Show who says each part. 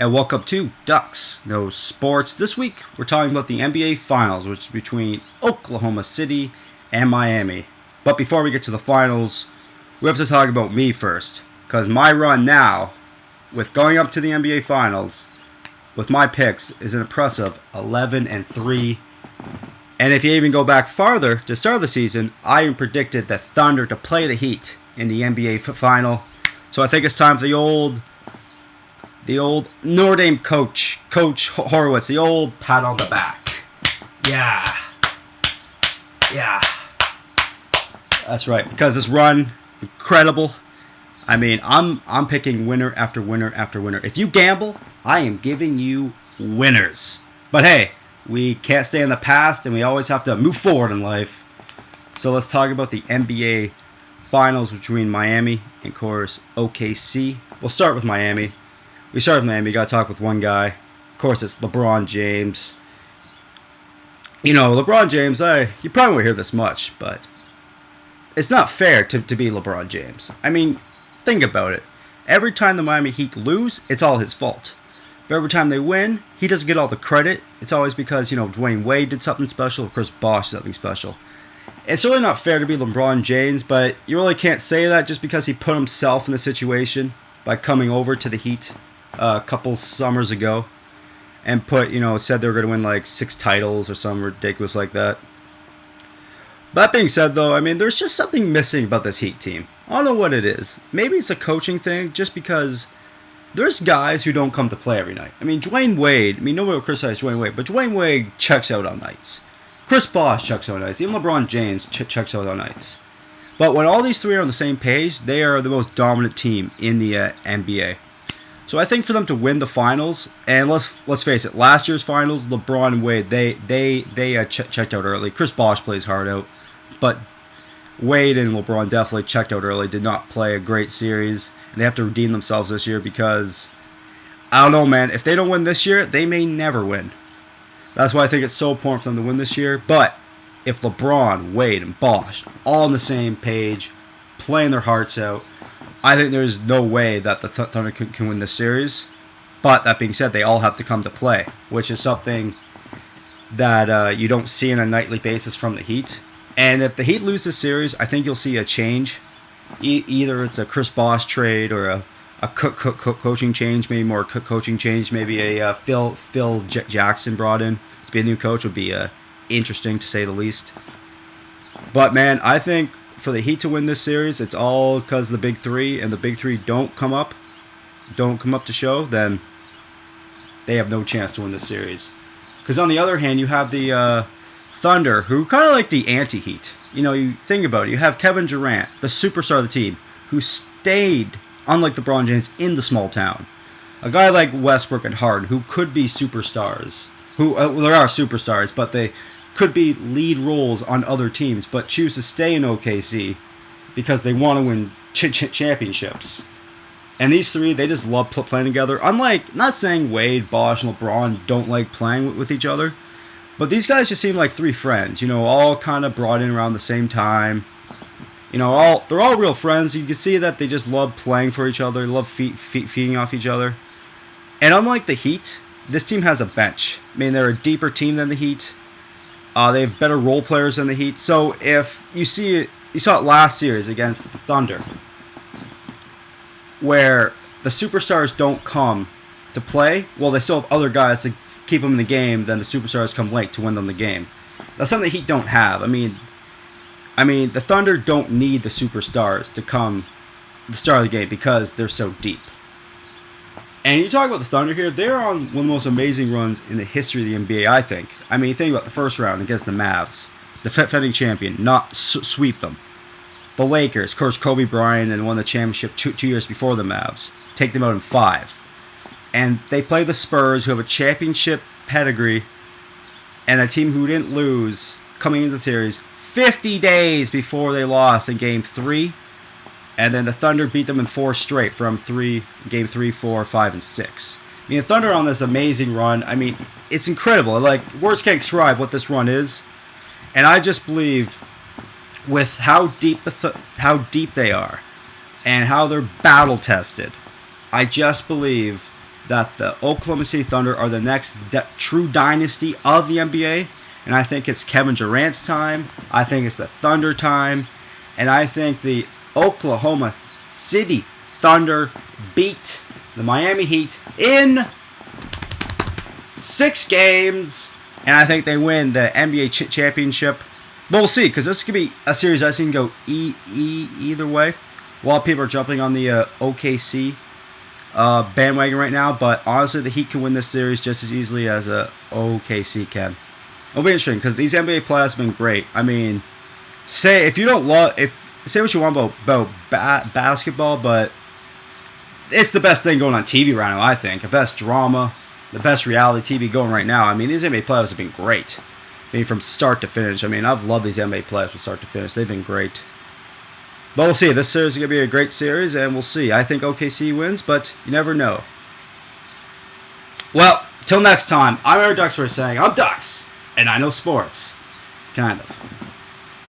Speaker 1: And welcome to Ducks No Sports. This week we're talking about the NBA Finals, which is between Oklahoma City and Miami. But before we get to the finals, we have to talk about me first. Because my run now, with going up to the NBA Finals, with my picks, is an impressive 11-3. And if you even go back farther, to start the season, I even predicted the Thunder to play the Heat in the NBA Final. So I think it's time for the old Notre Dame coach, Coach Horowitz, the old pat on the back. Yeah. That's right, because this run, incredible. I mean, I'm picking winner after winner after winner. If you gamble, I am giving you winners. But hey, we can't stay in the past, and we always have to move forward in life. So let's talk about the NBA Finals between Miami and, of course, OKC. We'll start with Miami. We start with Miami. You got to talk with one guy. Of course, it's LeBron James. You know, LeBron James, you probably won't hear this much, but it's not fair to be LeBron James. I mean, think about it. Every time the Miami Heat lose, it's all his fault. But every time they win, he doesn't get all the credit. It's always because, Dwayne Wade did something special, or Chris Bosh did something special. It's really not fair to be LeBron James, but you really can't say that just because he put himself in the situation by coming over to the Heat a couple summers ago and said they were going to win like 6 titles or something ridiculous like that. That being said, though, I mean, there's just something missing about this Heat team. I don't know what it is. Maybe it's a coaching thing, just because there's guys who don't come to play every night. I mean, Dwayne Wade, nobody will criticize Dwayne Wade, but Dwayne Wade checks out on nights. Chris Bosh checks out on nights. Even LeBron James checks out on nights. But when all these three are on the same page, they are the most dominant team in the NBA. So I think for them to win the finals, and let's face it, last year's finals, LeBron and Wade, they checked out early. Chris Bosh plays hard out, but Wade and LeBron definitely checked out early, did not play a great series, and they have to redeem themselves this year because, I don't know, man, if they don't win this year, they may never win. That's why I think it's so important for them to win this year. But if LeBron, Wade, and Bosh all on the same page, playing their hearts out, I think there's no way that the Thunder can win this series. But that being said, they all have to come to play, which is something that you don't see on a nightly basis from the Heat. And if the Heat lose this series, I think you'll see a change. Either it's a Chris Bosh trade or a coaching change, maybe more coaching change. Maybe a Phil Jackson brought in to be a new coach would be interesting, to say the least. But man, I think for the Heat to win this series, it's all because the big three, and the big three don't come up to show, then they have no chance to win this series. Because on the other hand, you have the Thunder, who kind of like the anti-Heat. You think about it. You have Kevin Durant, the superstar of the team, who stayed, unlike LeBron James, in the small town. A guy like Westbrook and Harden, who could be superstars, there are superstars, but they could be lead roles on other teams, but choose to stay in OKC because they want to win championships. And these three, they just love playing together. Unlike, not saying Wade, Bosh, and LeBron don't like playing with each other, but these guys just seem like three friends, all kind of brought in around the same time. They're all real friends. You can see that they just love playing for each other, love feeding off each other. And unlike the Heat, this team has a bench. I mean, they're a deeper team than the Heat. They have better role players than the Heat. So if you saw it last series against the Thunder, where the superstars don't come to play, well, they still have other guys to keep them in the game, then the superstars come late to win them the game. That's something the Heat don't have. I mean, the Thunder don't need the superstars to come the start of the game because they're so deep. And you talk about the Thunder here, they're on one of the most amazing runs in the history of the NBA, I think. I mean, think about the first round against the Mavs, the defending champion, not sweep them. The Lakers, of course, Kobe Bryant, and won the championship two years before the Mavs, take them out in 5. And they play the Spurs, who have a championship pedigree, and a team who didn't lose coming into the series 50 days before they lost in Game 3. And then the Thunder beat them in 4 straight from Game 3, 4, 5, and 6. I mean, the Thunder on this amazing run, I mean, it's incredible. Like, words can't describe what this run is. And I just believe with how deep they are and how they're battle tested, I just believe that the Oklahoma City Thunder are the next true dynasty of the NBA. And I think it's Kevin Durant's time. I think it's the Thunder time. And I think the Oklahoma City Thunder beat the Miami Heat in 6 games. And I think they win the NBA championship. But we'll see, because this could be a series I think can go either way. A lot of people are jumping on the OKC bandwagon right now, but honestly, the Heat can win this series just as easily as OKC can. It'll be interesting because these NBA playoffs have been great. I mean, say if you don't say what you want about basketball, but it's the best thing going on TV right now. I think the best drama, the best reality TV going right now. I mean, these NBA playoffs have been great. I mean, from start to finish. I mean, I've loved these NBA playoffs from start to finish. They've been great. But we'll see. This series is going to be a great series, and we'll see. I think OKC wins, but you never know. Well, till next time, I'm Eric Duxbury saying, I'm Dux, and I know sports. Kind of.